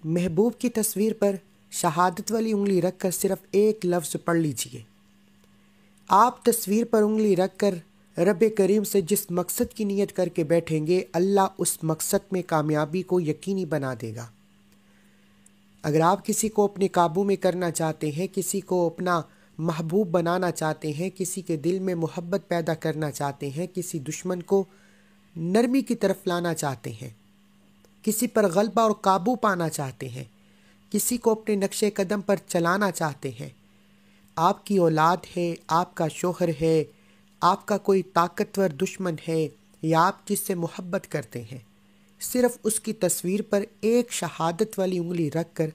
محبوب کی تصویر پر شہادت والی انگلی رکھ کر صرف ایک لفظ پڑھ لیجئے۔ آپ تصویر پر انگلی رکھ کر رب کریم سے جس مقصد کی نیت کر کے بیٹھیں گے، اللہ اس مقصد میں کامیابی کو یقینی بنا دے گا۔ اگر آپ کسی کو اپنے قابو میں کرنا چاہتے ہیں، کسی کو اپنا محبوب بنانا چاہتے ہیں، کسی کے دل میں محبت پیدا کرنا چاہتے ہیں، کسی دشمن کو نرمی کی طرف لانا چاہتے ہیں، کسی پر غلبہ اور قابو پانا چاہتے ہیں، کسی کو اپنے نقش قدم پر چلانا چاہتے ہیں، آپ کی اولاد ہے، آپ کا شوہر ہے، آپ کا کوئی طاقتور دشمن ہے، یا آپ جس سے محبت کرتے ہیں، صرف اس کی تصویر پر ایک شہادت والی انگلی رکھ کر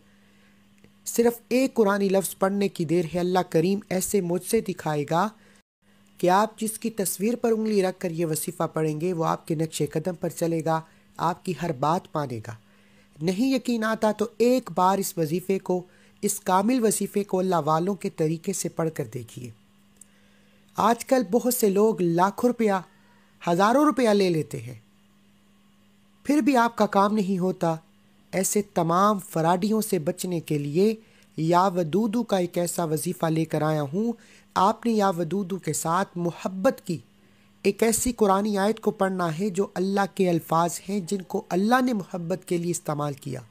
صرف ایک قرآنی لفظ پڑھنے کی دیر ہے۔ اللہ کریم ایسے معجزے دکھائے گا کہ آپ جس کی تصویر پر انگلی رکھ کر یہ وظیفہ پڑھیں گے، وہ آپ کے نقش قدم پر چلے گا، آپ کی ہر بات مانے گا۔ نہیں یقین آتا تو ایک بار اس وظیفے کو، اس کامل وظیفے کو اللہ والوں کے طریقے سے پڑھ کر دیکھیے۔ آج کل بہت سے لوگ لاکھوں روپیہ، ہزاروں روپیہ لے لیتے ہیں، پھر بھی آپ کا کام نہیں ہوتا۔ ایسے تمام فراڈیوں سے بچنے کے لیے یا ودودو کا ایک ایسا وظیفہ لے کر آیا ہوں۔ آپ نے یا ودودو کے ساتھ محبت کی ایک ایسی قرآنی آیت کو پڑھنا ہے جو اللہ کے الفاظ ہیں، جن کو اللہ نے محبت کے لیے استعمال کیا۔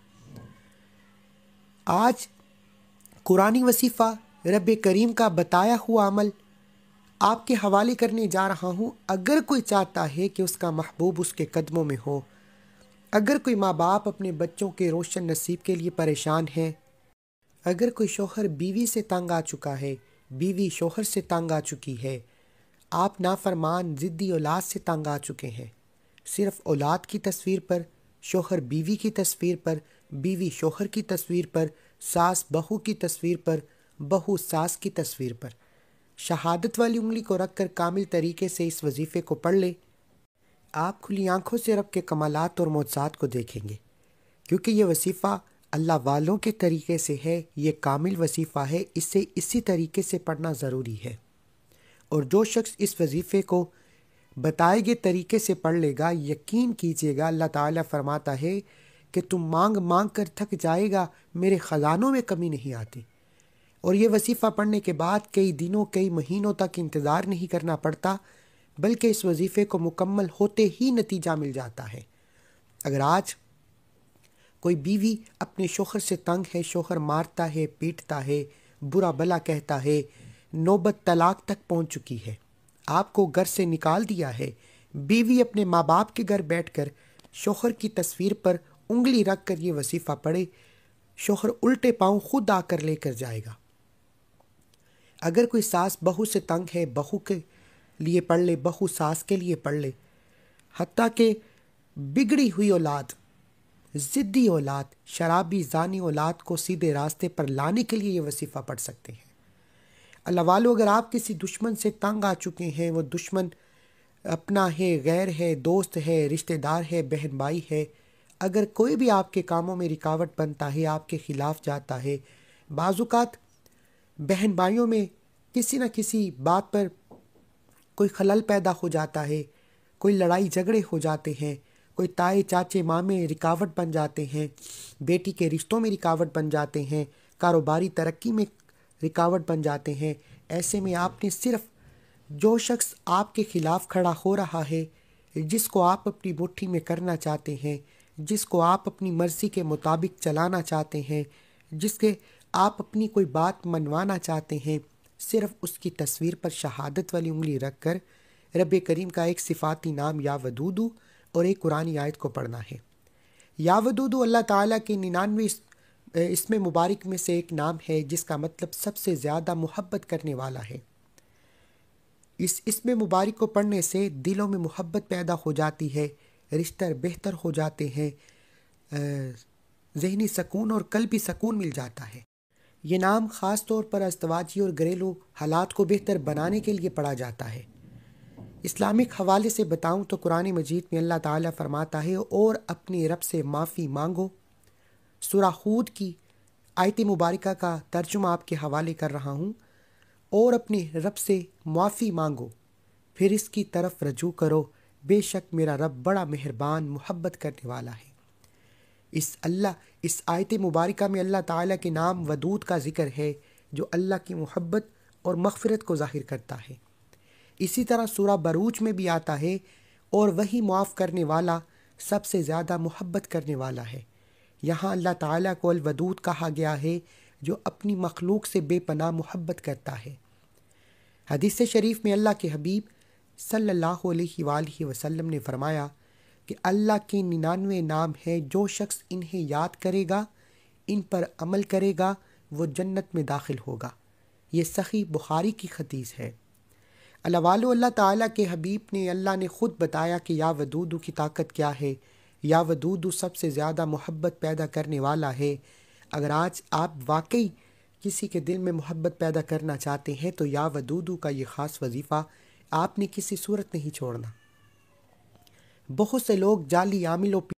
آج قرآنی وظیفہ رب کریم کا بتایا ہوا عمل آپ کے حوالے کرنے جا رہا ہوں۔ اگر کوئی چاہتا ہے کہ اس کا محبوب اس کے قدموں میں ہو، اگر کوئی ماں باپ اپنے بچوں کے روشن نصیب کے لیے پریشان ہے، اگر کوئی شوہر بیوی سے تنگ آ چکا ہے، بیوی شوہر سے تنگ آ چکی ہے، آپ نافرمان ضدی اولاد سے تنگ آ چکے ہیں، صرف اولاد کی تصویر پر، شوہر بیوی کی تصویر پر، بیوی شوہر کی تصویر پر، ساس بہو کی تصویر پر، بہو ساس کی تصویر پر شہادت والی انگلی کو رکھ کر کامل طریقے سے اس وظیفے کو پڑھ لے، آپ کھلی آنکھوں سے رب کے کمالات اور معجزات کو دیکھیں گے، کیونکہ یہ وظیفہ اللہ والوں کے طریقے سے ہے، یہ کامل وظیفہ ہے، اسے اسی طریقے سے پڑھنا ضروری ہے۔ اور جو شخص اس وظیفے کو بتائے گئے طریقے سے پڑھ لے گا، یقین کیجئے گا اللہ تعالیٰ فرماتا ہے کہ تم مانگ مانگ کر تھک جائے گا، میرے خزانوں میں کمی نہیں آتی۔ اور یہ وظیفہ پڑھنے کے بعد کئی دنوں، کئی مہینوں تک انتظار نہیں کرنا پڑتا، بلکہ اس وظیفے کو مکمل ہوتے ہی نتیجہ مل جاتا ہے۔ اگر آج کوئی بیوی اپنے شوہر سے تنگ ہے، شوہر مارتا ہے، پیٹتا ہے، برا بلا کہتا ہے، نوبت طلاق تک پہنچ چکی ہے، آپ کو گھر سے نکال دیا ہے، بیوی اپنے ماں باپ کے گھر بیٹھ کر شوہر کی تصویر پر انگلی رکھ کر یہ وظیفہ پڑھے، شوہر الٹے پاؤں خود آ کر لے کر جائے گا۔ اگر کوئی ساس بہو سے تنگ ہے، بہو کے لیے پڑھ لے، بہو ساس کے لیے پڑھ لے، حتیٰ کہ بگڑی ہوئی اولاد، ضدی اولاد، شرابی زانی اولاد کو سیدھے راستے پر لانے کے لیے یہ وظیفہ پڑھ سکتے ہیں۔ اللہ والو، اگر آپ کسی دشمن سے تنگ آ چکے ہیں، وہ دشمن اپنا ہے، غیر ہے، دوست ہے، رشتہ دار ہے، بہن بھائی ہے، اگر کوئی بھی آپ کے کاموں میں رکاوٹ بنتا ہے، آپ کے خلاف جاتا ہے، بعض اوقات بہن بھائیوں میں کسی نہ کسی بات پر کوئی خلل پیدا ہو جاتا ہے، کوئی لڑائی جھگڑے ہو جاتے ہیں، کوئی تائے چاچے مامے رکاوٹ بن جاتے ہیں، بیٹی کے رشتوں میں رکاوٹ بن جاتے ہیں، کاروباری ترقی میں رکاوٹ بن جاتے ہیں۔ ایسے میں آپ نے صرف جو شخص آپ کے خلاف کھڑا ہو رہا ہے، جس کو آپ اپنی مٹھی میں کرنا چاہتے ہیں، جس کو آپ اپنی مرضی کے مطابق چلانا چاہتے ہیں، جس کے آپ اپنی کوئی بات منوانا چاہتے ہیں، صرف اس کی تصویر پر شہادت والی انگلی رکھ کر رب کریم کا ایک صفاتی نام یا ودودو اور ایک قرآنی آیت کو پڑھنا ہے۔ یا ودودو اللہ تعالیٰ کے 99 اسم مبارک میں سے ایک نام ہے، جس کا مطلب سب سے زیادہ محبت کرنے والا ہے۔ اس اسم مبارک کو پڑھنے سے دلوں میں محبت پیدا ہو جاتی ہے، رشتے بہتر ہو جاتے ہیں، ذہنی سکون اور قلبی سکون مل جاتا ہے۔ یہ نام خاص طور پر ازدواجی اور گھریلو حالات کو بہتر بنانے کے لیے پڑھا جاتا ہے۔ اسلامک حوالے سے بتاؤں تو قرآن مجید میں اللہ تعالیٰ فرماتا ہے، اور اپنے رب سے معافی مانگو۔ سورہ ہود کی آیت مبارکہ کا ترجمہ آپ کے حوالے کر رہا ہوں، اور اپنے رب سے معافی مانگو، پھر اس کی طرف رجوع کرو، بے شک میرا رب بڑا مہربان، محبت کرنے والا ہے۔ اس آیت مبارکہ میں اللہ تعالیٰ کے نام ودود کا ذکر ہے جو اللہ کی محبت اور مغفرت کو ظاہر کرتا ہے۔ اسی طرح سورہ بروج میں بھی آتا ہے، اور وہی معاف کرنے والا سب سے زیادہ محبت کرنے والا ہے۔ یہاں اللہ تعالیٰ کو الودود کہا گیا ہے جو اپنی مخلوق سے بے پناہ محبت کرتا ہے۔ حدیث شریف میں اللہ کے حبیب صلی اللہ علیہ وآلہ وسلم نے فرمایا کہ اللہ کے 99 نام ہیں، جو شخص انہیں یاد کرے گا، ان پر عمل کرے گا، وہ جنت میں داخل ہوگا۔ یہ صحیح بخاری کی حدیث ہے۔ اللہ تعالیٰ کے حبیب نے اللہ نے خود بتایا کہ یا ودود کی طاقت کیا ہے۔ یا ودود سب سے زیادہ محبت پیدا کرنے والا ہے۔ اگر آج آپ واقعی کسی کے دل میں محبت پیدا کرنا چاہتے ہیں تو یا ودود کا یہ خاص وظیفہ آپ نے کسی صورت نہیں چھوڑنا۔ بہت سے لوگ جعلی عاملوں